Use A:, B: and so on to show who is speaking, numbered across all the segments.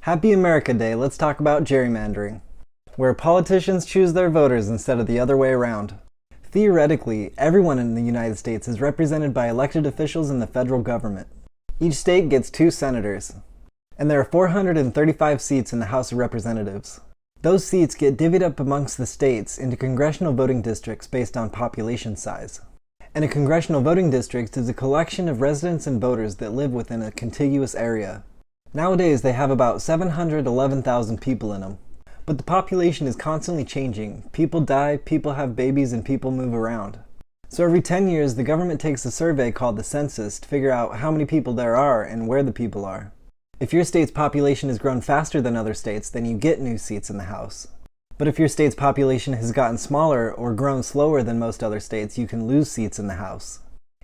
A: Happy America Day, let's talk about gerrymandering, where politicians choose their voters instead of the other way around. Theoretically, everyone in the United States is represented by elected officials in the federal government. Each state gets 2 senators, and there are 435 seats in the House of Representatives. Those seats get divvied up amongst the states into congressional voting districts based on population size. And a congressional voting district is a collection of residents and voters that live within a contiguous area. Nowadays, they have about 711,000 people in them. But the population is constantly changing. People die, people have babies, and people move around. So every 10 years, the government takes a survey called the census to figure out how many people there are and where the people are. If your state's population has grown faster than other states, then you get new seats in the House. But if your state's population has gotten smaller or grown slower than most other states, you can lose seats in the House.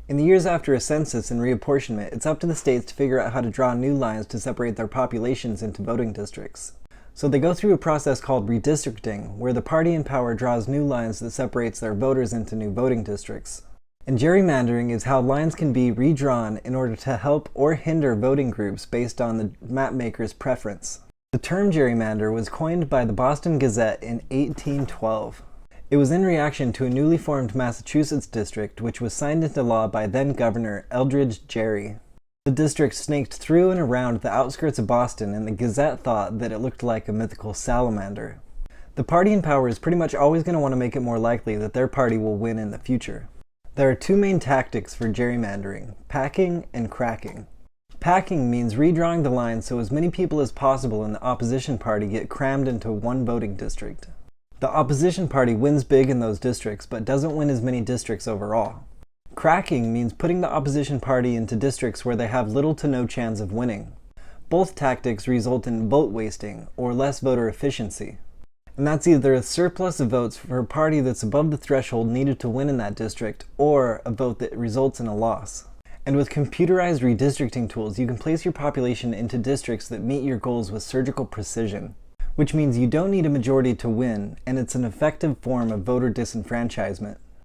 A: In the years after a census and reapportionment, it's up to the states to figure out how to draw new lines to separate their populations into voting districts. So they go through a process called redistricting, where the party in power draws new lines that separates their voters into new voting districts. And gerrymandering is how lines can be redrawn in order to help or hinder voting groups based on the mapmaker's preference. The term gerrymander was coined by the Boston Gazette in 1812. It was in reaction to a newly formed Massachusetts district which was signed into law by then-Governor Elbridge Gerry. The district snaked through and around the outskirts of Boston, and the Gazette thought that it looked like a mythical salamander. The party in power is pretty much always going to want to make it more likely that their party will win in the future. There are 2 main tactics for gerrymandering: packing and cracking. Packing means redrawing the lines so as many people as possible in the opposition party get crammed into one voting district. The opposition party wins big in those districts, but doesn't win as many districts overall. Cracking means putting the opposition party into districts where they have little to no chance of winning. Both tactics result in vote wasting, or less voter efficiency. And that's either a surplus of votes for a party that's above the threshold needed to win in that district, or a vote that results in a loss. And with computerized redistricting tools, you can place your population into districts that meet your goals with surgical precision, which means you don't need a majority to win, and it's an effective form of voter disenfranchisement.